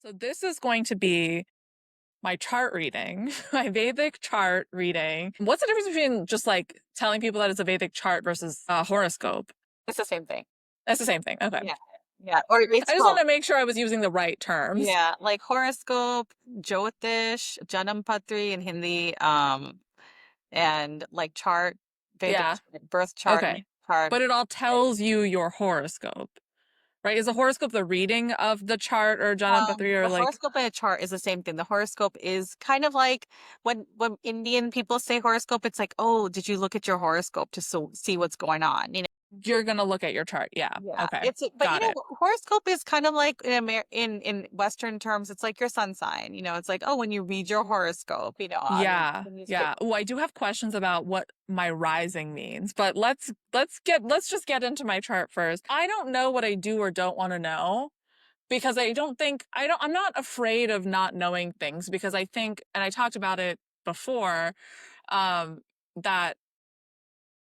So this is going to be my chart reading, my Vedic chart reading. What's the difference between just like telling people that it's a Vedic chart versus a horoscope? It's the same thing. It's the same thing. Okay. Yeah. Yeah. Or I it's just want well, to make sure I was using the right terms. yeah, like horoscope, Jyotish, Janam Patri in Hindi, and like chart, Vedic Yeah. birth chart, Okay. natal chart. But it all tells you your horoscope, right? Is a horoscope the reading of the chart or Janapatri or The like, horoscope and a chart is the same thing. The horoscope is kind of like when Indian people say horoscope, it's like, oh, did you look at your horoscope to see what's going on? you're going to look at your chart? Yeah. Yeah, Okay. but Got it. horoscope is kind of like in Western terms, it's like your sun sign. It's like, oh, when you read your horoscope, Yeah. when you Yeah. Oh, I do have questions about what my rising means, but let's just get into my chart first. I don't know what I do or don't want to know because I'm not afraid of not knowing things because I think, and I talked about it before, um, that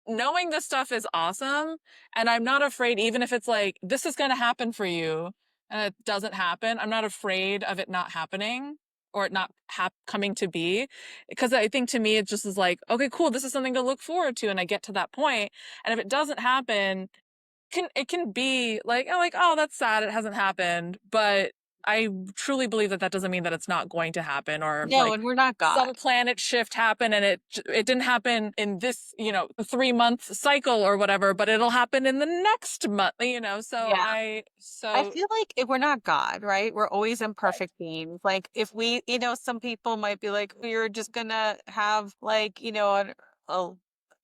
knowing this stuff is awesome. And I'm not afraid, even if it's like, this is going to happen for you and it doesn't happen. I'm not afraid of it not happening or it not coming to be. Because I think to me, it just is like, okay, cool. This is something to look forward to. And I get to that point. And if it doesn't happen, it can be like, oh, that's sad. It hasn't happened. But I truly believe that that doesn't mean that it's not going to happen or no, like and we're not some God. planet shift happened and it didn't happen in this 3-month cycle or whatever, but it'll happen in the next month. So Yeah. I I so feel like if we're not God, right? We're always right. imperfect beings. Like if we, some people might be like, you're just gonna have like, a,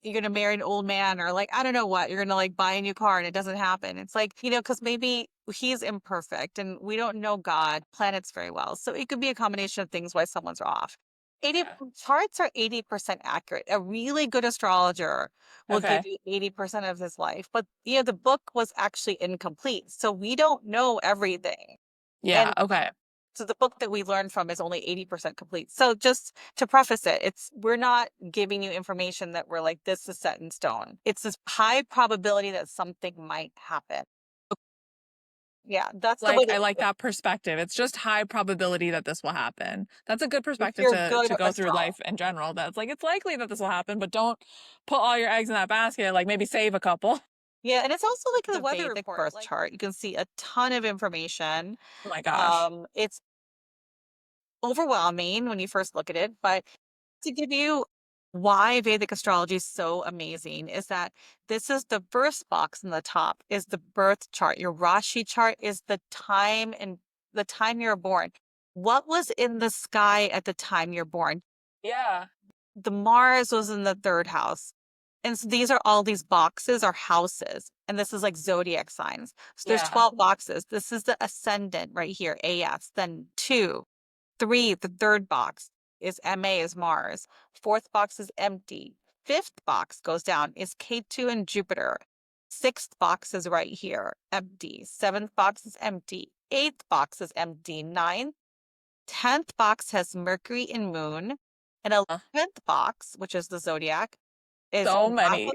you're gonna marry an old man or like, I don't know what, you're gonna like buy a new car and it doesn't happen. It's like, because maybe he's imperfect and we don't know God, planets very well. So it could be a combination of things why someone's off. 80 Yeah. charts are 80% accurate. A really good astrologer will give Okay. you 80% of his life. But the book was actually incomplete. So we don't know everything. Yeah. And Okay. so the book that we learned from is only 80% complete. So just to preface it, we're not giving you information that we're like, this is set in stone. It's this high probability that something might happen. Yeah, that's the way Like to I look like at it. that perspective. It's just high probability that this will happen. That's a good If perspective you're a to good go through astrologer. life in general. That's like it's likely that this will happen, but don't put all your eggs in that basket. Like maybe save a couple. Yeah, and it's also like The the weather Vedic report. birth Like, chart. You can see a ton of information. oh my gosh. It's overwhelming when you first look at it, but to give you why Vedic astrology is so amazing is that this is the first box in the top is the birth chart. Your Rashi chart is the time you're born. What was in the sky at the time you're born? Yeah. The Mars was in the third house. And so these are all these boxes or houses. And this is like zodiac signs. So there's Yeah. 12 boxes. This is the ascendant right here, AS. Then 2, 3, the third box is MA is Mars. Fourth box is empty. Fifth box goes down is K2 and Jupiter. Sixth box is right here, empty. Seventh box is empty. Eighth box is empty. Ninth, 10th box has Mercury and Moon. And 11th box, which is the zodiac, is So Rahu. many.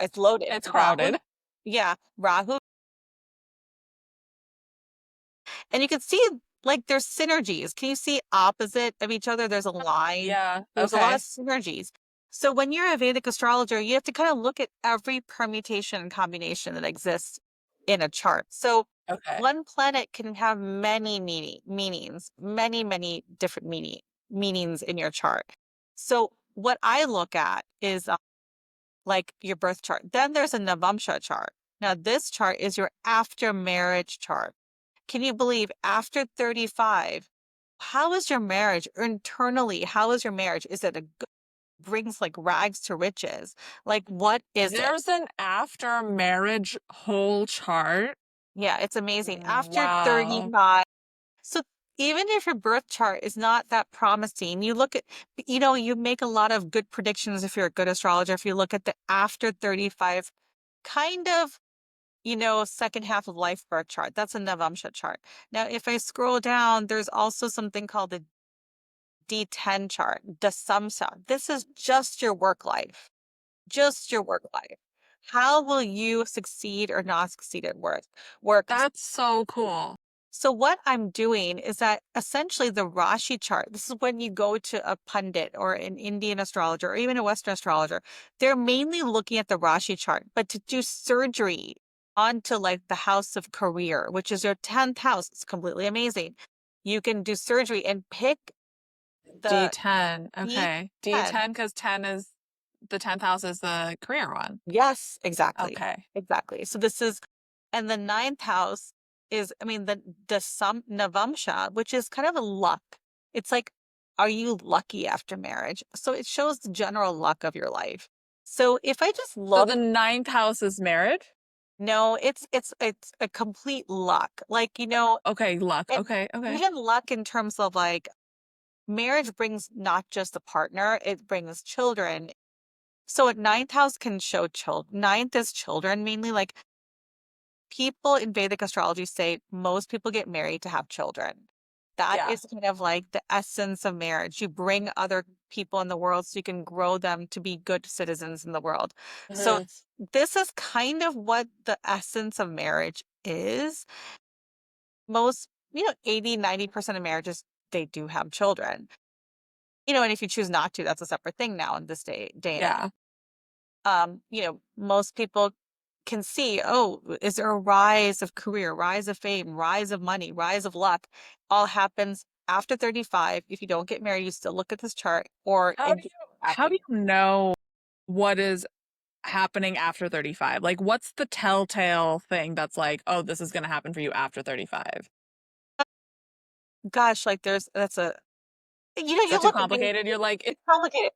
It's loaded. It's Rahu. crowded. Yeah, Rahu. And you can see like there's synergies. Can you see opposite of each other? There's a line. Yeah. There's a lot of Okay. synergies. So when you're a Vedic astrologer, you have to kind of look at every permutation and combination that exists in a chart. So Okay. one planet can have many meanings, many different meanings in your chart. So what I look at is like your birth chart. Then there's a Navamsha chart. Now this chart is your after marriage chart. Can you believe after 35, how is your marriage internally? How is your marriage? Is it brings like rags to riches? Like, what is it? There's an after marriage whole chart. Yeah, it's amazing. After Wow. 35. So even if your birth chart is not that promising, you look at, you make a lot of good predictions if you're a good astrologer. If you look at the after 35 kind of second half of life birth chart. That's a Navamsha chart. Now, if I scroll down, there's also something called the D10 chart, Dasamsa. This is just your work life, just your work life. How will you succeed or not succeed at work? Work. That's so cool. So what I'm doing is that essentially the Rashi chart, this is when you go to a pundit or an Indian astrologer or even a Western astrologer, they're mainly looking at the Rashi chart, but to do surgery onto like the house of career, which is your 10th house, it's completely amazing. You can do surgery and pick the D10. Okay. D10. D10 because 10 is the 10th house is the career one. Yes, exactly. Okay. Exactly. So this is, and the ninth house is, I mean, the sum Navamsha, which is kind of a luck. It's like, are you lucky after marriage? So it shows the general luck of your life. So if I just So the look, ninth house is marriage? no, it's a complete luck. Like, Okay, luck. and Okay, okay. even luck in terms of like marriage brings not just a partner, it brings children. So at ninth house can show children. Ninth is children mainly. Like people in Vedic astrology say most people get married to have children. That Yeah. is kind of like the essence of marriage. You bring other people in the world so you can grow them to be good citizens in the world. So Mhm. this is kind of what the essence of marriage is. Most, 80, 90% of marriages, they do have children. And if you choose not to, that's a separate thing now in this day and age. Yeah. Most people can see, oh, is there a rise of career, rise of fame, rise of money, rise of luck? All happens after 35. If you don't get married, you still look at this chart or How do it you how after. do you know what is happening after 35? Like what's the telltale thing that's like, oh, this is going to happen for you after 35? Gosh, like that's Is you that too look at me, complicated? You're like, it's complicated,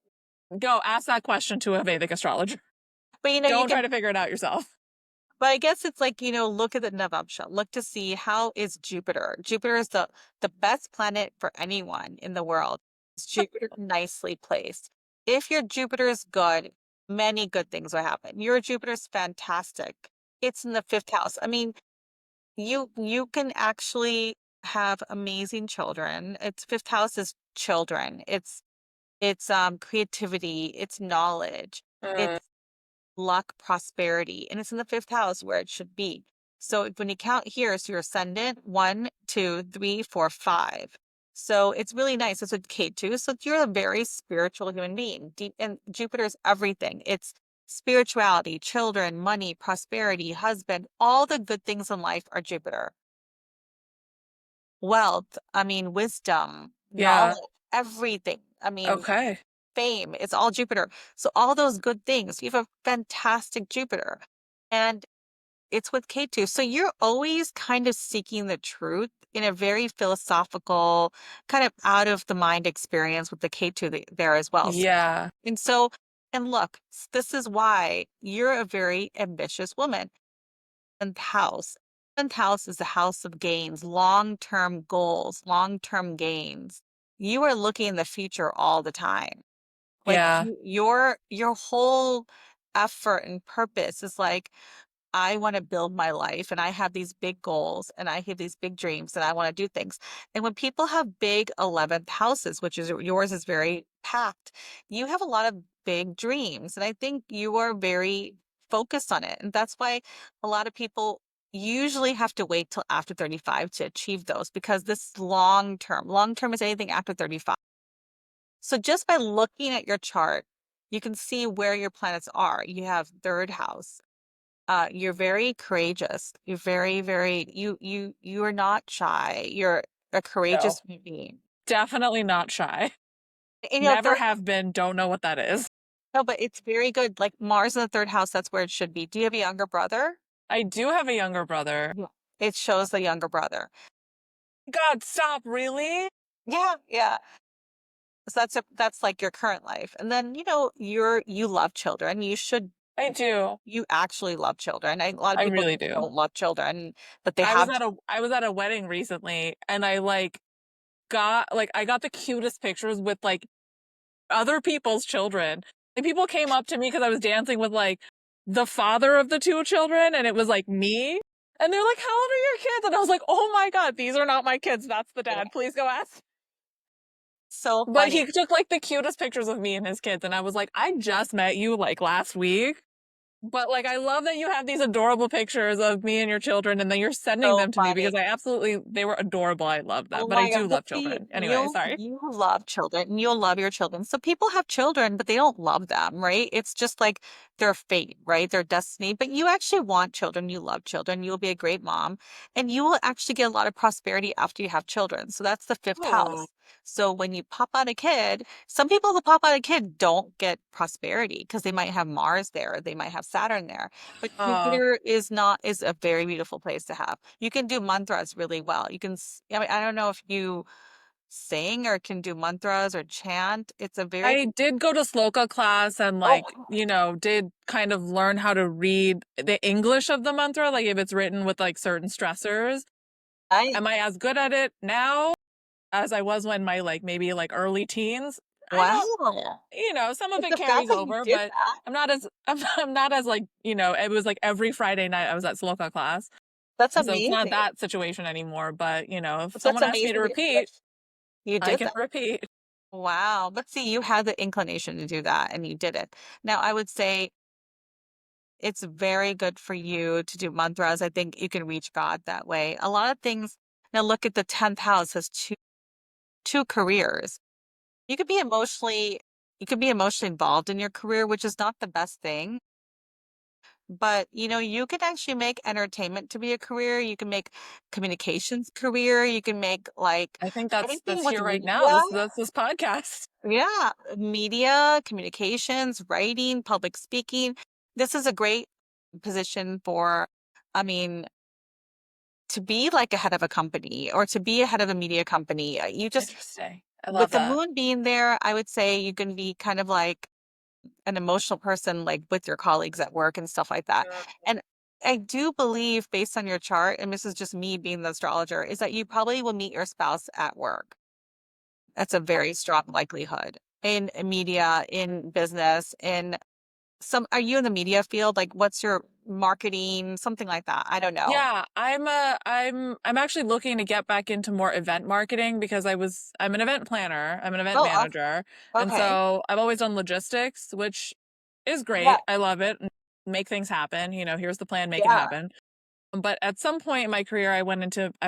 go ask that question to a Vedic astrologer. but you Don't try can. to figure it out yourself. But I guess it's like, look at the Navamsha. Look to see how is Jupiter. Jupiter is the best planet for anyone in the world. Is Jupiter nicely placed? If your Jupiter is good, many good things will happen. Your Jupiter's fantastic. It's in the fifth house. I mean, you can actually have amazing children. Its fifth house is children. It's creativity, it's knowledge. Mm. It's luck, prosperity, and it's in the fifth house where it should be. So when you count here, so your ascendant, 1, 2, 3, 4, 5. So it's really nice. It's with K2. So you're a very spiritual human being. Deep, and Jupiter's everything. It's spirituality, children, money, prosperity, husband, all the good things in life are Jupiter. Wealth, I mean, wisdom, Yeah. knowledge, everything. I mean, Okay. fame, it's all Jupiter. So all those good things, you have a fantastic Jupiter. And it's with K2. So you're always kind of seeking the truth in a very philosophical, kind of out of the mind experience with the K2 there as well. Yeah. And so, and look, this is why you're a very ambitious woman. And house. 10th house is the house of gains, long-term goals, long-term gains. You are looking in the future all the time. Like Yeah. your whole effort and purpose is like, I want to build my life and I have these big goals and I have these big dreams and I want to do things. And when people have big 11th houses, which is yours is very packed, you have a lot of big dreams. And I think you are very focused on it. And that's why a lot of people usually have to wait till after 35 to achieve those because this is long term. Long term is anything after 35. So just by looking at your chart, you can see where your planets are. You have third house. You're very courageous. You're very, very you are not shy. You're a No. courageous human being. Definitely not shy. And Never third, have been, don't know what that is. no, but it's very good. Like Mars in the third house, that's where it should be. Do you have a younger brother? I do have a younger brother. Yeah. It shows the younger brother. God, stop, really? Yeah, yeah. So that's like your current life. And then, you love children. I do. You actually love children. A lot of I people really do. don't love children, but they have. I was at a wedding recently and I like got like I got the cutest pictures with like other people's children. Like people came up to me because I was dancing with like the father of the two children and it was like me. And they're like, "How old are your kids?" And I was like, "Oh my God, these are not my kids. That's the Yeah, dad. Please go ask." so But he funny. took like the cutest pictures of me and his kids and I was like, "I just met you like last week." But like, I love that you have these adorable pictures of me and your children, and then you're sending So them to me funny. because they were adorable. I love Oh them, but I my God. do But love see, children. Anyway, sorry. you love children and you'll love your children. So people have children, but they don't love them, right? It's just like their fate, right? Their destiny. But you actually want children. You love children. You'll be a great mom and you will actually get a lot of prosperity after you have children. So that's the fifth Oh, house. So when you pop out a kid, some people who pop out a kid don't get prosperity because they might have Mars there, they might have Saturn there. But uh, Jupiter is a very beautiful place to have. You can do mantras really well. I mean, I don't know if you sing or can do mantras or chant. It's a very, I did go to sloka class and oh, like, did kind of learn how to read the English of the mantra, like if it's written with like certain stressors. I, Am I as good at it now as I was when my like maybe like early teens? I don't, wow. some of But it the fact carries that you over, did but that, I'm not as like, it was like every Friday night I was at sloka class. that's And so it's not amazing. that situation anymore, but if But that's someone asks me to amazing that repeat, you I did can that. repeat. Wow. But see, you had the inclination to do that and you did it. Now, I would say it's very good for you to do mantras. I think you can reach God that way. A lot of things. Now, look at the 10th house has two careers. You could be emotionally you could be emotionally involved in your career, which is not the best thing. But you can actually make entertainment to be a career. You can make communications career. You can make like I think that's anything with here right now. media. This podcast. Yeah, media, communications, writing, public speaking. This is a great position for, I mean, to be like a head of a company or to be a head of a media company. You just Interesting. I with love the that. moon being there, I would say you can be kind of like an emotional person, like with your colleagues at work and stuff like that. And I do believe, based on your chart, and this is just me being the astrologer, is that you probably will meet your spouse at work. That's a very strong likelihood in media, in business, in are you in the media field? Like, what's your marketing, something like that? I don't know. Yeah, I'm actually looking to get back into more event marketing because I'm an event planner, I'm an event Oh, manager, and okay. so I've always done logistics, which is Yeah, great. I love it. Make things happen, here's the plan, make it yeah, happen. But at some point in my career, I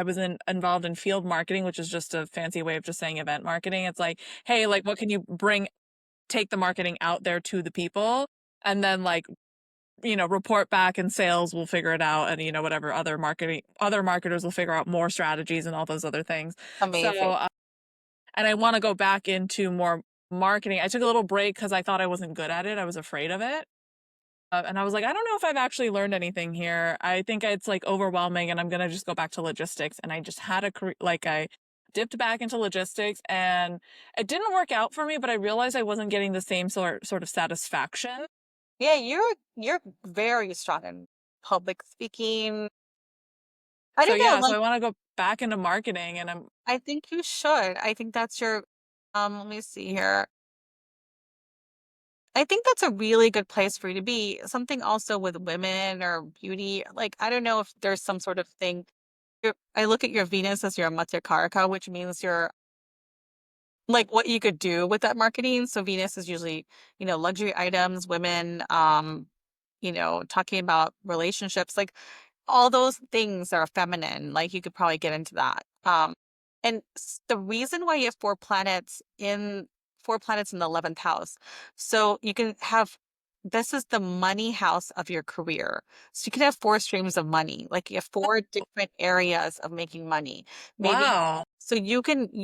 was involved in field marketing, which is just a fancy way of just saying event marketing. It's like, hey, like what can you take the marketing out there to the people, and then like report back and sales will figure it out, and whatever other marketers will figure out more strategies and all those other things. So amazing. and I want to go back into more marketing. I took a little break because I thought I wasn't good at it. I was afraid of it. And I was like, I don't know if I've actually learned anything here. I think it's like overwhelming and I'm going to just go back to logistics. And I just had I dipped back into logistics and it didn't work out for me, but I realized I wasn't getting the same sort of satisfaction. Yeah, you're very strong in public speaking. I So don't know, yeah, so like I want to go back into marketing and I think you should. I think that's your let me see here. I think that's a really good place for you to be. Something also with women or beauty. Like, I don't know if there's some sort of thing. I look at your Venus as your Matyakaraka, which means you're like what you could do with that marketing. So Venus is usually, luxury items, women, talking about relationships, like all those things are feminine. Like you could probably get into that. And the reason why you have four planets in the 11th house, so you can have this is the money house of your career. So you can have four streams of money, like you have four different areas of making money. Maybe wow, so you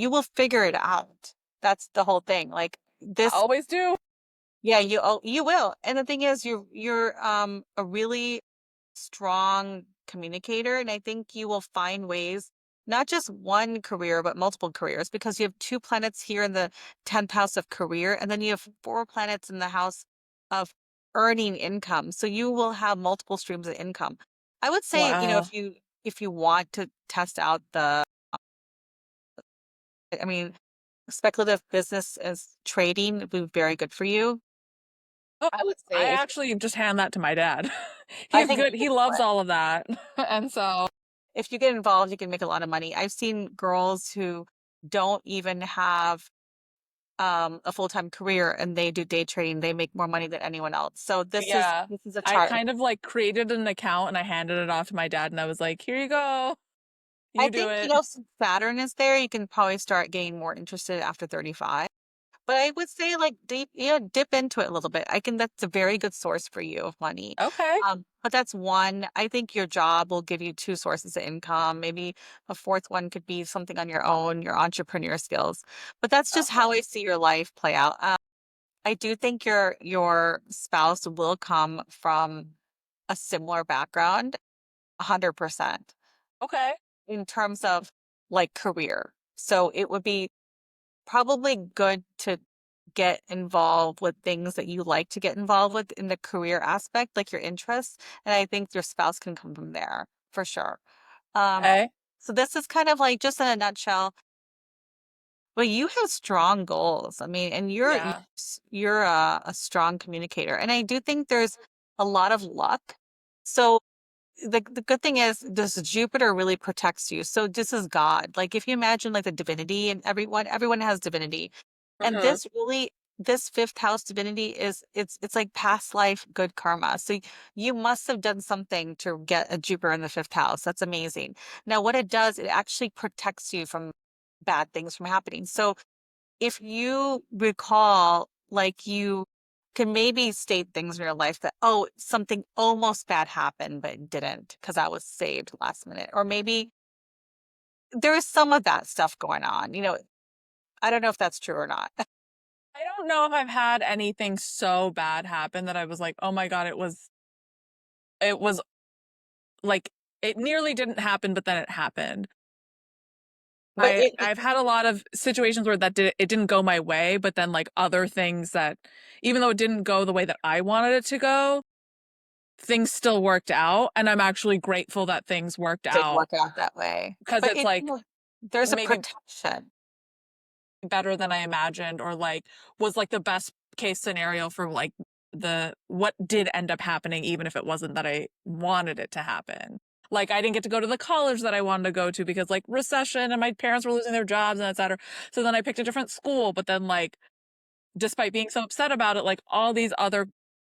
will figure it out. That's the whole thing. Like I this, always do. yeah, you will. And the thing is, you're a really strong communicator, and I think you will find ways, not just one career, but multiple careers, because you have two planets here in the 10th house of career, and then you have four planets in the house of earning income. So you will have multiple streams of income. I would say, Wow. if you want to test out I mean, speculative business as trading would be very good for you. Oh, I would I say actually just hand that to my dad. I He's think good. you He go for loves it. all of that. And so, If you get involved, you can make a lot of money. I've seen girls who don't even have a full-time career and they do day trading, they make more money than anyone else. So Yeah. this is a I chart. kind of like created an account and I handed it off to my dad and I was like, here you go. I You do think, it. since Saturn is there, you can probably start getting more interested after 35. But I would say like dip into it a little bit. I think that's a very good source for you of money. Okay. But that's one. I think your job will give you two sources of income. Maybe a fourth one could be something on your own, your entrepreneur skills. But that's just how Okay. I see your life play out. I do think your spouse will come from a similar background, 100%, Okay. in terms of like career. So it would be probably good to get involved with things that you like to get involved with in the career aspect, like your interests. And I think your spouse can come from there for sure. Um, Okay. so this is kind of like just in a nutshell, but you have strong goals. I mean, and Yeah. you're a strong communicator. And I do think there's a lot of luck. So the good thing is this Jupiter really protects you. So this is God. Like if you imagine like the divinity and everyone has divinity. And Hmm. this fifth house divinity is it's like past life good karma. So you must have done something to get a Jupiter in the fifth house. That's amazing. Now what it does, it actually protects you from bad things from happening. So if you recall, like you can maybe state things in your life that, oh, something almost bad happened, but it didn't because I was saved last minute. Or maybe there is some of that stuff going on. I don't know if that's true or not. I don't know if I've had anything so bad happen that I was like, oh my God, it was like, it nearly didn't happen, but then it happened. But I've had a lot of situations where it didn't go my way, but then like other things that, even though it didn't go the way that I wanted it to go, things still worked out. And I'm actually grateful that things worked did out work out that way. because But it's like there's a maybe protection. better than I imagined, or like was like the best case scenario for like the what did end up happening, even if it wasn't that I wanted it to happen. Like I didn't get to go to the college that I wanted to go to because like recession and my parents were losing their jobs and etc. So then I picked a different school, but then like despite being so upset about it, like all these other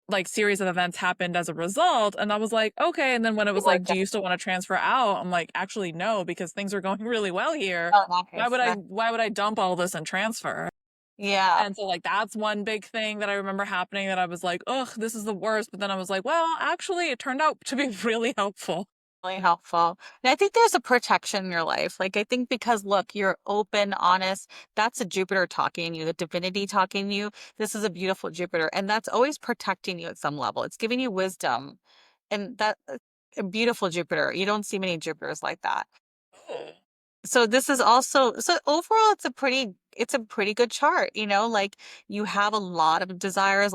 like series of events happened as a result. And I was like, okay. And then when it It was like, worked do out. you still want to transfer out? I'm like, actually, no, because things are going really well here. Oh, Why nice. would I dump all this and transfer? Yeah. And so like that's one big thing that I remember happening that I was like, ugh, this is the worst. But then I was like, well, actually it turned out to be really helpful. Really helpful. And I think there's a protection in your life. Like I think because look, you're open, honest. That's a Jupiter talking to you, the divinity talking to you. This is a beautiful Jupiter, and that's always protecting you at some level. It's giving you wisdom, and that a beautiful Jupiter. You don't see many Jupiters like that. So this is also so overall, it's a pretty good chart. Like you have a lot of desires,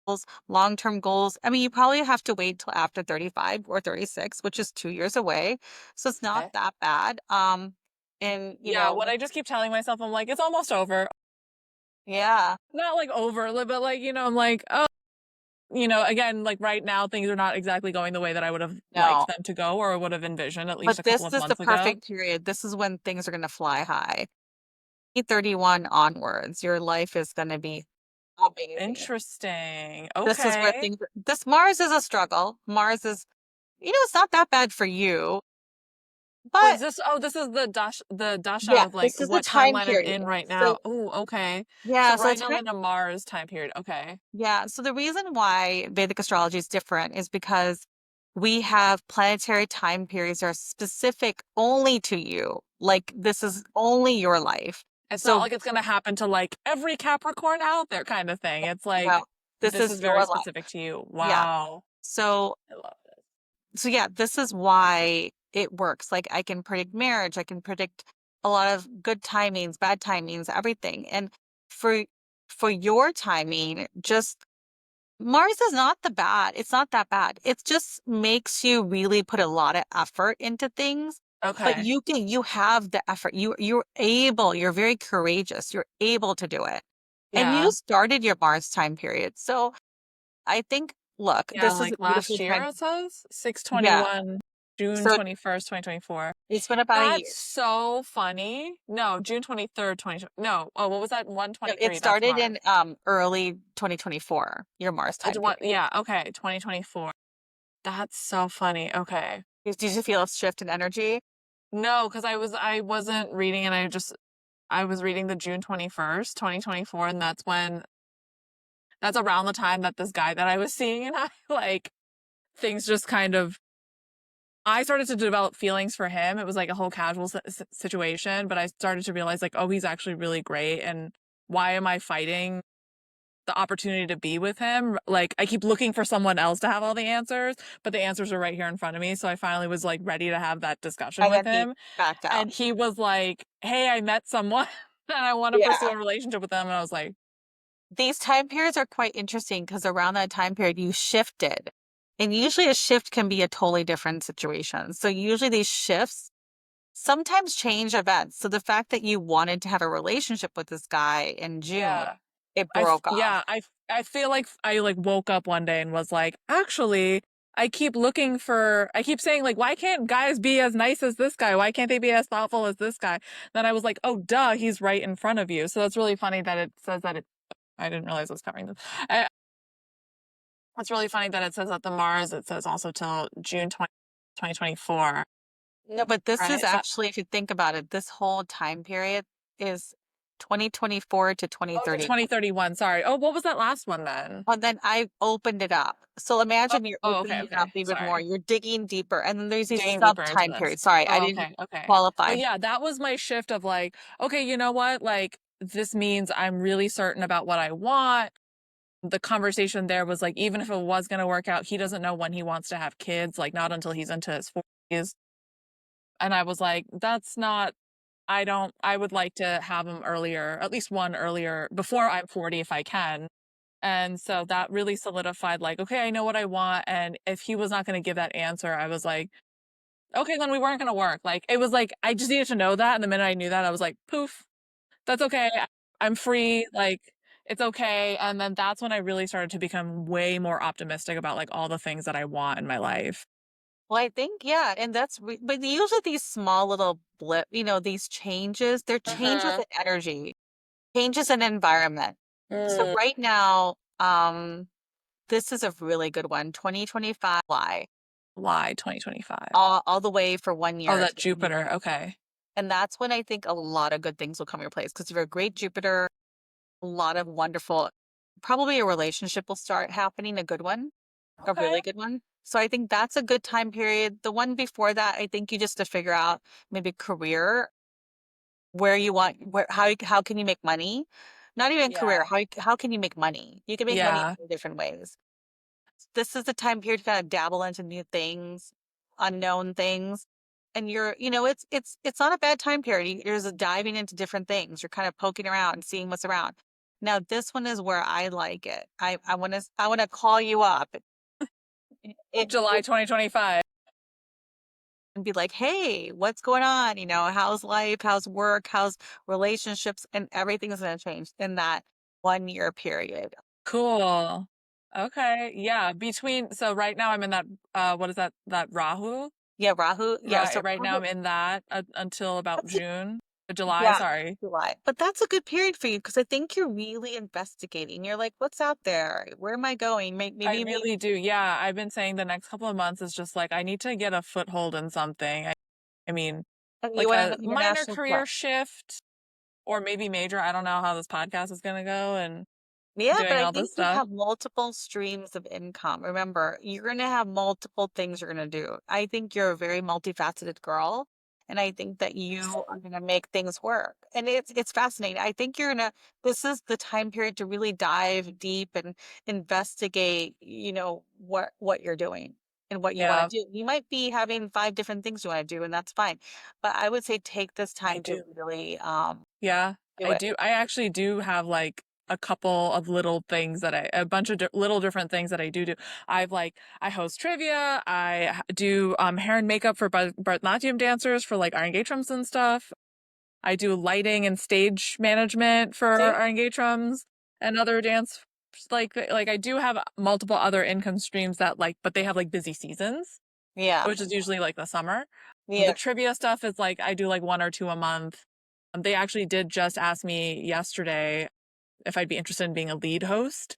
goals, long-term goals. I mean, you probably have to wait till after 35 or 36, which is 2 years away. So it's not Okay. that bad. And Yeah, what I just keep telling myself, I'm like, it's almost over. yeah, Not like over, but like, I'm like, oh, again, like right now, things are not exactly going the way that I would have liked no. them to go or would have envisioned at least But a couple this of is the months ago. perfect period. This is when things are going to fly high. 31 onwards, your life is going to be amazing. Interesting. This is where Okay. this Mars is a struggle. Mars is, it's not that bad for you, Was but this, oh, this is the dasha yeah, of like this is the what time timeline I'm period. in right So now. Oh, okay. yeah, So so right the now I'm time in a Mars time period. Okay. Yeah, so the reason why Vedic astrology is different is because we have planetary time periods that are specific only to you. Like this is only your life. It's not So like it's going to happen to like every Capricorn out there kind of thing. It's like, no, this this is is very your life. specific to you. Yeah. Wow. So I love it. so yeah, this is why it works. Like I can predict marriage, I can predict a lot of good timings, bad timings, everything. And for for your timing, just Mars is not the bad. It's not that bad. It just makes you really put a lot of effort into things. But Okay. you have the effort. You're very courageous. You're able to do it. And you Yeah. started your Mars time period. So I think, look, Yeah, this is a like beautiful last year time. it says Yeah. 6/21, June So 21st, 2024. It's been about a year. That's so funny. No, June 23rd, 20, no. Oh, what was that? No, it 123. That's started Mars. in early 2024, your Mars It's time what, period. yeah, okay, 2024. That's so funny. Okay. Did you feel a shift in energy? No, because I wasn't reading and I was reading the June 21st, 2024, and that's around the time that this guy that I was seeing and I like things just kind of I started to develop feelings for him. It was like a whole casual situation, but I started to realize like, oh, he's actually really great and why am I fighting the opportunity to be with him? Like I keep looking for someone else to have all the answers, but the answers are right here in front of me. So I finally was like ready to have that discussion And with then he him. backed out. And he was like, "Hey, I met someone and I want to pursue Yeah. a relationship with them." And I was like, These time periods are quite interesting because around that time period you shifted. And usually a shift can be a totally different situation. So usually these shifts sometimes change events. So the fact that you wanted to have a relationship with this guy in June, "Yeah, it broke off. yeah, I feel like I like woke up one day and was like, actually, I keep saying like, why can't guys be as nice as this guy? Why can't they be as thoughtful as this guy?" Then I was like, oh, duh, he's right in front of you. So that's really funny that it says that it. I didn't realize it was covering this. It's really funny that it says that the Mars, it says also till June 2024, No, but this is right? Is that, actually, if you think about it, this whole time period is 2024 to oh, to 2030. 2031. Sorry. Oh, what was that last one then? And then I opened it up. So Oh, imagine you're oh, okay, opening it up okay. even more. Sorry. You're digging deeper. And then there's these Digging sub deeper into time this. periods. Sorry, I Oh, didn't okay, okay. qualify. But yeah, that was my shift of like, okay, you know what? Like, this means I'm really certain about what I want. The conversation there was like, even if it was going to work out, he doesn't know when he wants to have kids, like, not until he's into his 40s. And I was like, that's not, I would like to have him earlier, at least one earlier, before I'm 40 if I can. And so that really solidified, like, okay, I know what I want. And if he was not going to give that answer, I was like, okay, then we weren't going to work. Like, it was like, I just needed to know that. And the minute I knew that, I was like, poof, that's okay. I'm free. Like, it's okay. And then that's when I really started to become way more optimistic about like all the things that I want in my life. Well, I think, yeah. And but usually these small little these changes, they're changes Mm-hmm. in energy, changes in environment. So Mm. right now, this is a really good one. 2025 July, Why 2025? all the way for one Oh, year. that Jupiter. Okay. And that's when I think a lot of good things will come your place because you're a great Jupiter, a lot of wonderful, probably a relationship will start happening, a good one, a Okay. really good one. So I think that's a good time period. The one before that, I think you just to figure out maybe career, where you want, how can you make money? Not even career, Yeah. how can you make money? You can make money Yeah. in different ways. This is the time period to kind of dabble into new things, unknown things. And it's not a bad time period. You're just diving into different things. You're kind of poking around and seeing what's around. Now, this one is where I like it. I want to call you up July 2025. and be like, hey, what's going on? How's life? How's work? How's relationships? And everything's going to change in that 1 year period. Cool. Okay. Yeah. So right now I'm in that, what is that? That Rahu? Yeah, Rahu. Yeah. Right. So Right now Rahu, I'm in that until about that's June, July, Yeah, sorry. July. But that's a good period for you because I think you're really investigating. You're like, what's out there? Where am I going? I Maybe, maybe, really do. Yeah. I've been saying the next couple of months is just like, I need to get a foothold in something. I mean, and you like want a an minor international career club. shift or maybe major. I don't know how this podcast is going to go and Yeah, but doing I all think this you stuff. have multiple streams of income. Remember, you're going to have multiple things you're going to do. I think you're a very multifaceted girl, and I think that you are going to make things work. And it's fascinating. I think this is the time period to really dive deep and investigate, what you're doing and what you want Yeah, to do. You might be having five different things you want to do, and that's fine. But I would say take this I time to do. really Yeah, do I it. do. I actually do have like a couple of little things a bunch of little different things that I do. I host trivia. Do hair and makeup for Bharatanatyam dancers for like our engagements and stuff. I do lighting and stage management for See? our engagements and other dance. Like I do have multiple other income streams that like, but they have like busy seasons. Yeah. which is usually like the summer. The Yeah. trivia stuff is like I do like one or two a month. They actually did just ask me yesterday if I'd be interested in being a lead host,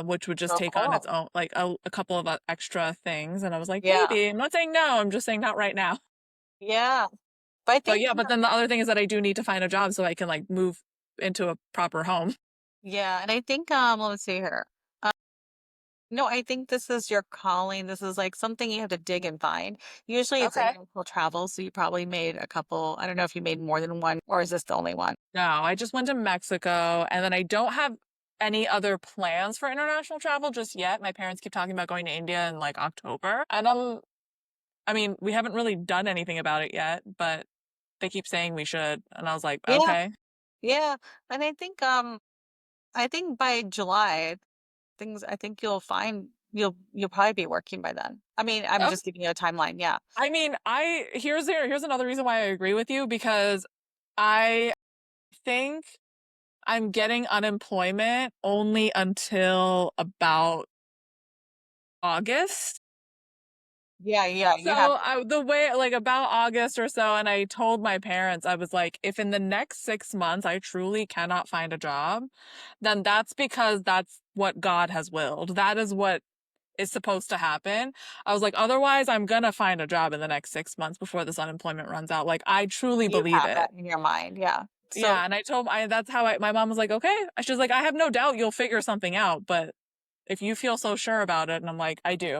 which would just So take on its cool. own, like a couple of extra things. And I was like, Yeah. maybe. I'm not saying no. I'm just saying not right now. Yeah. But I But think, yeah, but then the other thing is that I do need to find a job so I can like move into a proper home. yeah. And I think, let's see here. No, I think this is your calling. This is like something you have to dig and find. Usually it's Okay. international travel. So you probably made a couple. I don't know if you made more than one, or is this the only one? No, I just went to Mexico and then I don't have any other plans for international travel just yet. My parents keep talking about going to India in like October. And I mean, we haven't really done anything about it yet, but they keep saying we should. And I was like, Yeah. okay. Yeah. And I think by July, I think you'll find you'll probably be working by then. I mean, I'm Okay. just giving you a timeline. Yeah. I mean, here's another reason why I agree with you because I think I'm getting unemployment only until about August. Yeah. Yeah. You have, So the way like about August or so, and I told my parents, I was like, if in the next 6 months I truly cannot find a job, then that's because that's what God has willed. That is what is supposed to happen. I was like, otherwise I'm gonna find a job in the next 6 months before this unemployment runs out. Like I truly you believe have it. that in your mind. Yeah. So Yeah, and I told I that's how my mom was like, okay. She's like, I have no doubt you'll figure something out, but if you feel so sure about it, and I'm like, I do.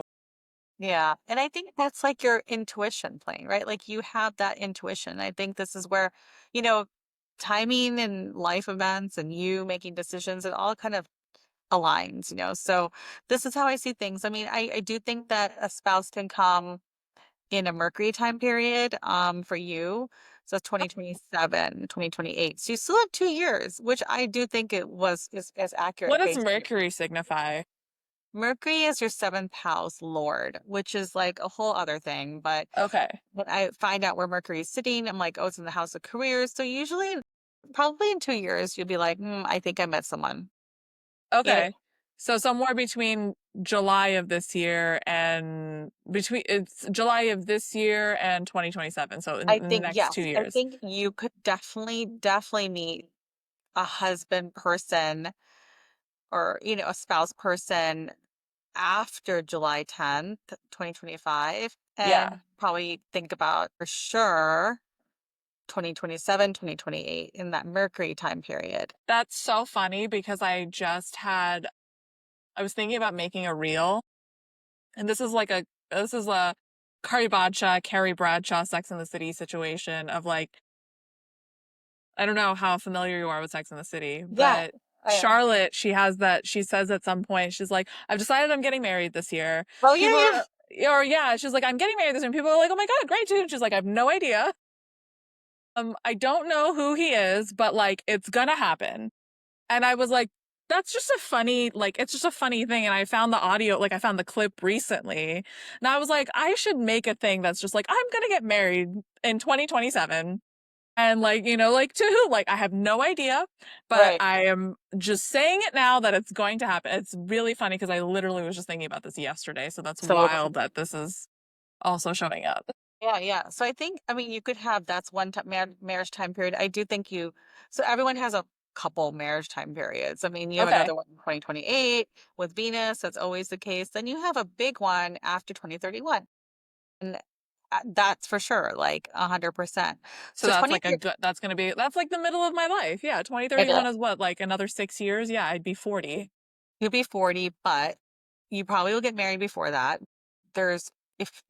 yeah. And I think that's like your intuition playing, right? Like you have that intuition. I think this is where, you know, timing and life events and you making decisions, it all kind of aligns, you know. So this is how I see things. I mean, I do think that a spouse can come in a Mercury time period for you. So 2027, 2028. So you still have 2 years, which I do think it was is What accurate does based on your Mercury signify? Mercury is your seventh house lord, which is like a whole other thing. But Okay. when I find out where Mercury is sitting, I'm like, oh, it's in the house of careers. So usually, probably in 2 years, you'll be like, I think I met someone. Yeah, Okay. So somewhere between July of this year and between it's July of this year and 2027. So in I the think next two yes. I years. think you could definitely meet a husband person or a spouse person after July 10th, 2025, Yeah. and probably think about for sure 2027, 2028 in that Mercury time period. That's so funny because I was thinking about making a reel, and this is a Carrie Bradshaw Sex in the City situation of like I don't know how familiar you are with Sex in the City, Yeah, but I am. Charlotte, she says at some point, she's like, I've decided I'm getting married this year. Oh yeah, People yeah. are, or yeah, she's like, I'm getting married this year. And people are like, oh my God, great, dude. She's like, I have no idea. I don't know who he is, but like, it's gonna happen. And I was like, that's just a funny, like, it's just a funny thing. And I found the audio, like, I found the clip recently. And I was like, I should make a thing that's just like, I'm gonna get married in 2027. And like, like to who? Like, I have no idea, but Right. I am just saying it now that it's going to happen. It's really funny because I literally was just thinking about this yesterday. So that's So wild that this is also showing up. yeah, yeah. So I think, I mean, you could have that's one time marriage time period. I do think so everyone has a couple marriage time periods. I mean, you have Okay. another one in 2028 with Venus. That's always the case. Then you have a big one after 2031. And that's for sure, like 100%. So So that's 20, like that's like the middle of my life. Yeah. it is. 2031 is what, like another 6 years? Yeah. I'd be 40. You'll be 40, but you probably will get married before that. There's, if,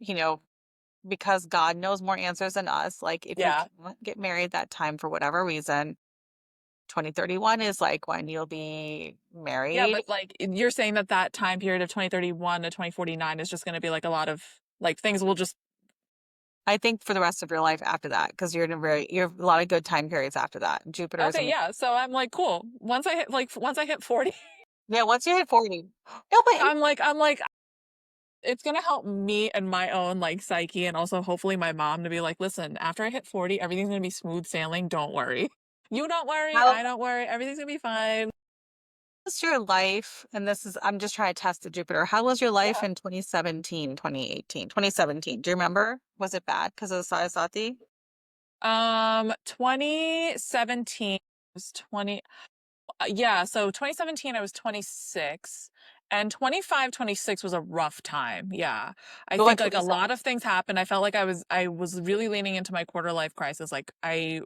because God knows more answers than us, like if you Yeah. can't get married that time for whatever reason, 2031 is like when you'll be Yeah. married. But like you're saying that that time period of 2031 to 2049 is just going to be like a lot of like things will just, I think for the rest of your life after that, because you have a lot of good time periods after that. Jupiter's okay. in, Yeah. So I'm like, cool. Once I hit 40, yeah, once you hit 40. No, but I'm like, it's gonna help me and my own like psyche and also hopefully my mom to be like, listen, after I hit 40, everything's gonna be smooth sailing. Don't worry. You don't worry, how I don't worry, everything's gonna be fine. was your life? And this is, I'm just trying to test the Jupiter. How was your life Yeah. in 2017, 2018, 2017? Do you remember? Was it bad because of the Saraswati? 2017 was 20 yeah, so 2017 I was 26 and 25, 26 was a rough time. Yeah. I Go on think like a lot 27. of things happened. I felt like I was really leaning into my quarter life crisis. Like I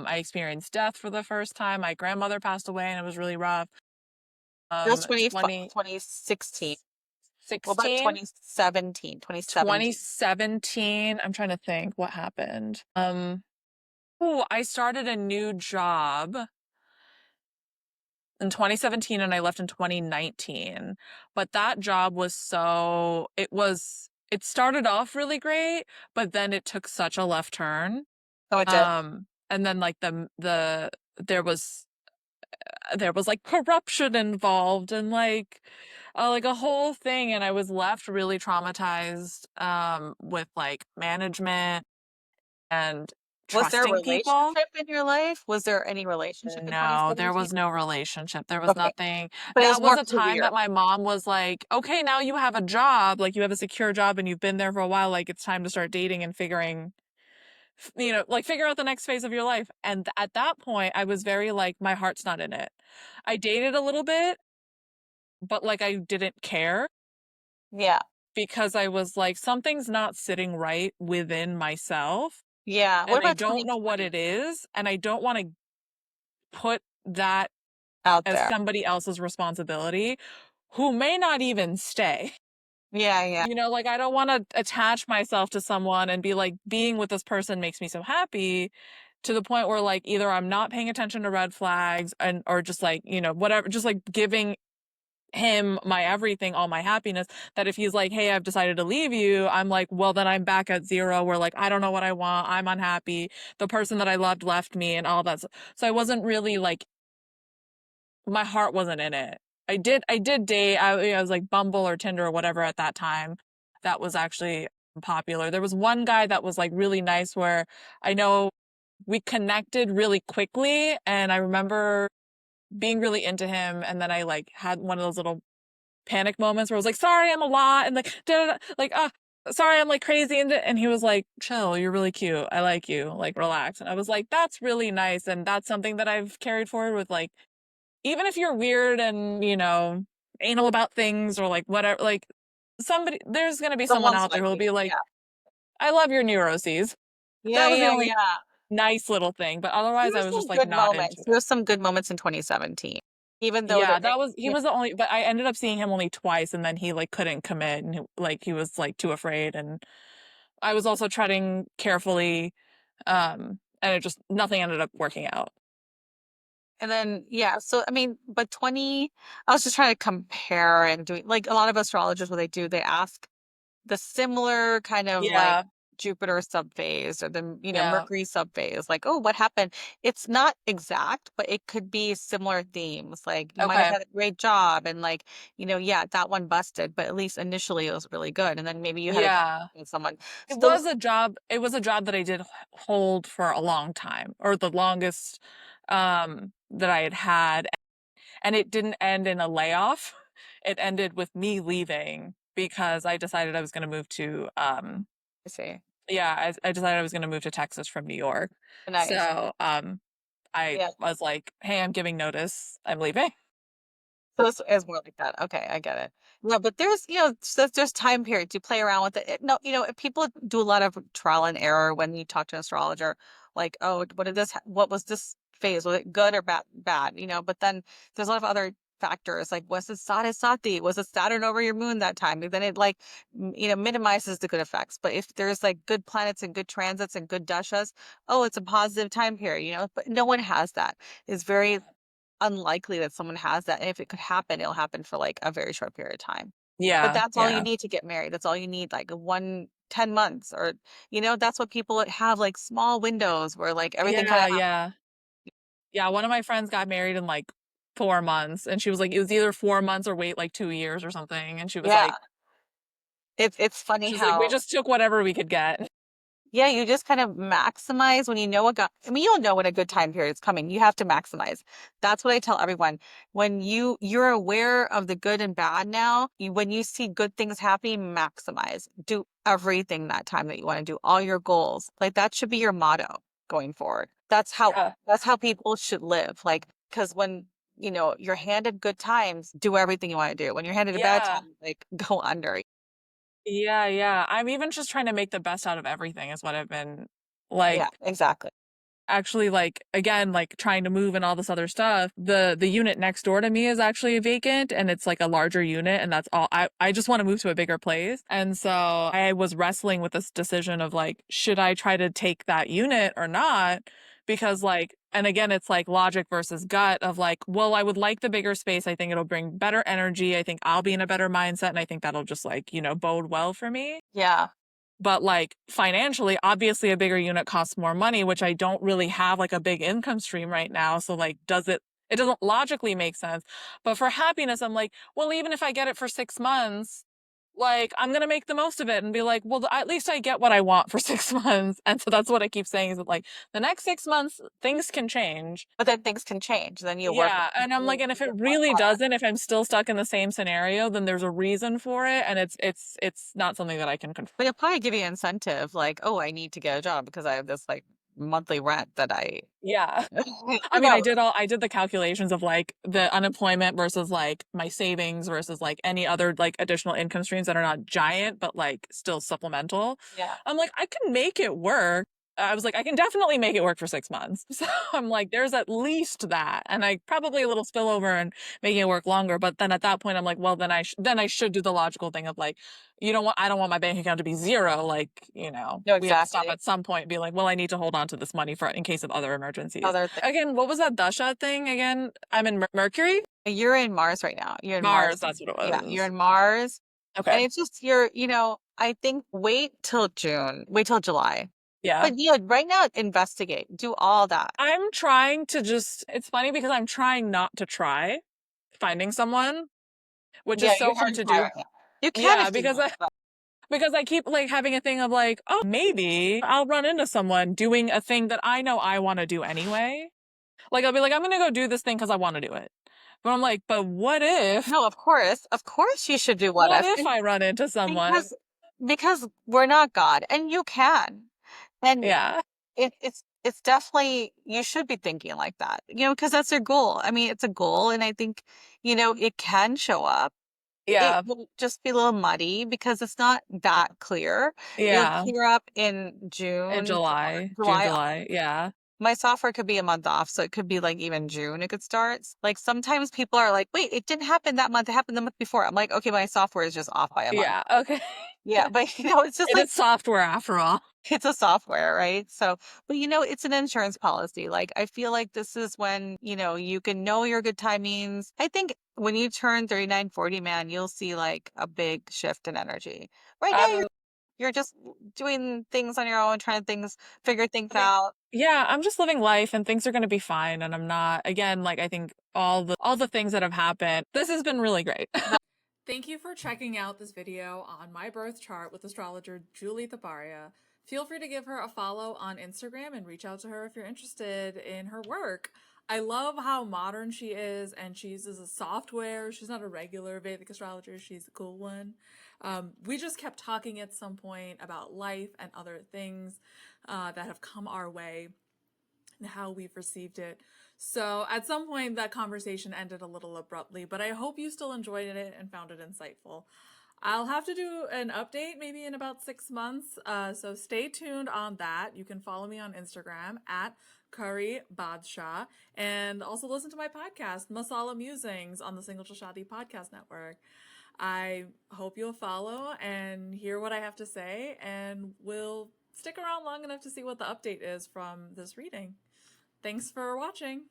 experienced death for the first time. My grandmother passed away and it was really rough. That was 25, 2016, 2016. What about 2017, 2017? 2017. I'm trying to think what happened. Oh, I started a new job in 2017 and I left in 2019. But that job was it started off really great, but then it took such a left turn. Oh, it did. And then like there was there was like corruption involved and like a whole thing and I was left really traumatized with like management and Was there a trusting people. relationship in your life? Was there any relationship in No, there 2017? was no relationship. There was Okay. nothing. But it was That was more a time career. that my mom was like, okay, now you have a job, like you have a secure job and you've been there for a while. Like it's time to start dating and like figure out the next phase of your life. And at that point, I was very like, my heart's not in it. I dated a little bit, but like I didn't care Yeah. because I was like, something's not sitting right within myself Yeah. What and I about don't know what 2020 it is. And I don't want to put that out as there? somebody else's responsibility who may not even stay. Yeah, yeah. Like I don't want to attach myself to someone and be like, being with this person makes me so happy to the point where like either I'm not paying attention to red flags and or just like, whatever, just like giving him my everything, all my happiness, that if he's like, hey, I've decided to leave you, I'm like, well, then I'm back at zero where like I don't know what I want. I'm unhappy. The person that I loved left me and all that. So I wasn't really like my heart wasn't in it. I did date. I was like Bumble or Tinder or whatever at that time. That was actually popular. There was one guy that was like really nice where I know we connected really quickly and I remember being really into him and then I like had one of those little panic moments where I was like, sorry, I'm a lot and like like sorry, I'm like crazy and he was like, chill, you're really cute. I like you. Like relax. And I was like, that's really nice and that's something that I've carried forward with like even if you're weird and, anal about things or like whatever, like there's going to be someone Someone's out there like who'll you. be like, Yeah. I love your neuroses. Yeah, That was the yeah, only yeah. nice little thing. But There otherwise, were I was just some like good not into moments. There it. were some good moments in 2017, even though Yeah, there, he yeah, was the only, but I ended up seeing him only twice and then he like couldn't commit and he was like too afraid. And I was also treading carefully. And nothing ended up working out. and then yeah. So I mean, but 20, I was just trying to compare and doing like a lot of astrologers, what they do, they ask the similar kind of like Yeah. Jupiter subphase or the, Yeah. Mercury subphase, like, oh, what happened? It's not exact, but it could be similar themes. Like you might have Okay. had a great job and like, yeah, that one busted, but at least initially it was really good. And then maybe you had a Yeah. with someone. It So was those, a job it was a job that I did hold for a long time, or the longest, that I had had, and it didn't end in a layoff. It ended with me leaving because I decided I was gonna move to, I see. yeah, I decided I was gonna move to Texas from New York. Nice. So, I Yeah. was like, "Hey, I'm giving notice. I'm leaving." So it's more like that. Okay, I get it. No, but there's, there's time periods you play around with it. No, if people do a lot of trial and error when you talk to an astrologer, like, oh, what was this phase? Was it good or bad? Bad, but then there's a lot of other factors like was it Sati? Was it Saturn over your moon that time? And then it like, minimizes the good effects. But if there's like good planets and good transits and good dashas, oh, it's a positive time period, but no one has that. It's very unlikely that someone has that. And if it could happen, it'll happen for like a very short period of time. But Yeah, that's all you yeah. need to get married. That's all you need, like 10 months or, that's what people that have like small windows where like everything kind of Yeah, yeah. Yeah, one of my friends got married in, like, 4 months, and she was like, "It was either 4 months or wait, like, 2 years or something," and she was yeah. like It's funny she was like, "We how, just took whatever we could get." Yeah, you just kind of maximize when you know I mean, you'll know when a good time period is coming. You have to maximize. That's what I tell everyone. When you're aware of the good and bad now, when you see good things happening, maximize. Do everything that time that you want to do, all your goals. Like that should be your motto going forward. Yeah. That's how people should live. Like, because when you're handed good times, do everything you want to do. When you're handed a bad Yeah. time, like go under. Yeah, yeah. I'm even just trying to make the best out of everything is what I've been Yeah, like exactly. actually like again like trying to move and all this other stuff. The unit next door to me is actually vacant and it's like a larger unit and that's all I just want to move to a bigger place. And so I was wrestling with this decision of like should I try to take that unit or not? Because like and again it's like logic versus gut of like well I would like the bigger space. I think it'll bring better energy. I think I'll be in a better mindset and I think that'll just like, bode well for me. Yeah. But like financially, obviously a bigger unit costs more money, which I don't really have like a big income stream right now. So like, it doesn't logically make sense. But for happiness, I'm like, well, even if I get it for 6 months, like I'm going to make the most of it and be like, well, at least I get what I want for 6 months. And so that's what I keep saying is that like the next 6 months, things can change. But then things can change. Then you work Yeah, and I'm you like, and if it work really harder. doesn't, if I'm still stuck in the same scenario, then there's a reason for it, and it's not something that I can control. But it'll probably give you incentive, like, oh, I need to get a job because I have this like monthly rent that I Yeah. I mean, no, I did the calculations of like the unemployment versus like my savings versus like any other like additional income streams that are not giant, but like still supplemental. yeah. I'm like, I can make it work. I was like, I can definitely make it work for 6 months. So I'm like, there's at least that. And I probably a little spillover and making it work longer. But then at that point, I'm like, well, then I should do the logical thing of like, I don't want my bank account to be zero. Like, No, we have to stop exactly. at some point and be like, well, I need to hold on to this money for in case of other emergencies. Other thing. Again, what was that Dasha thing again? I'm in Mercury? You're in Mars right now. You're in Mars. Mars, that's what it Yeah, you're was. in Mars. Okay. And it's just I think wait till June, wait till July. Yeah. But right now investigate. Do all that. I'm trying to just, it's funny because I'm trying not to try finding someone, which Yeah, is so you hard shouldn't to try do. right now. You can Yeah, if you want, but because I keep like having a thing of like, oh, maybe I'll run into someone doing a thing that I know I want to do anyway. Like I'll be like, I'm gonna go do this thing because I want to do it. But I'm like, but no, of course. Of course you should do what what if. if And I run into someone? because we're not God and you can. And Yeah. it's definitely you should be thinking like that. Because that's your goal. I mean, it's a goal and I think, it can show up. It Yeah. will just be a little muddy because it's not that clear. It'll Yeah. clear up in In June, June, July. July. Yeah. My software could be a month off, so it could be like even June it could start. Like sometimes people are like, wait, it didn't happen that month, it happened the month before. I'm like, okay, my software is just off by a month. Yeah. Okay. Yeah, but it's just It like is software after all. it's a software, right? So, but it's an insurance policy. Like I feel like this is when, you can know your good timings. I think when you turn 39, 40, man, you'll see like a big shift in energy. Right now Um, you're just doing things on your own, trying things, figure things I mean, out. yeah, I'm just living life and things are going to be fine. And I'm not, again, like I think all the things that have happened, this has been really great. Thank you for checking out this video on my birth chart with astrologer Julie Taparia. Feel free to give her a follow on Instagram and reach out to her if you're interested in her work. I love how modern she is and she uses a software. She's not a regular Vedic astrologer, she's a cool one. We just kept talking at some point about life and other things that have come our way and how we've received it. So at some point, that conversation ended a little abruptly, but I hope you still enjoyed it and found it insightful. I'll have to do an update maybe in about 6 months, so stay tuned on that. You can follow me on Instagram at Curry Badshah and also listen to my podcast, Masala Musings, on the Single Shadi Podcast Network. I hope you'll follow and hear what I have to say, and will stick around long enough to see what the update is from this reading. Thanks for watching.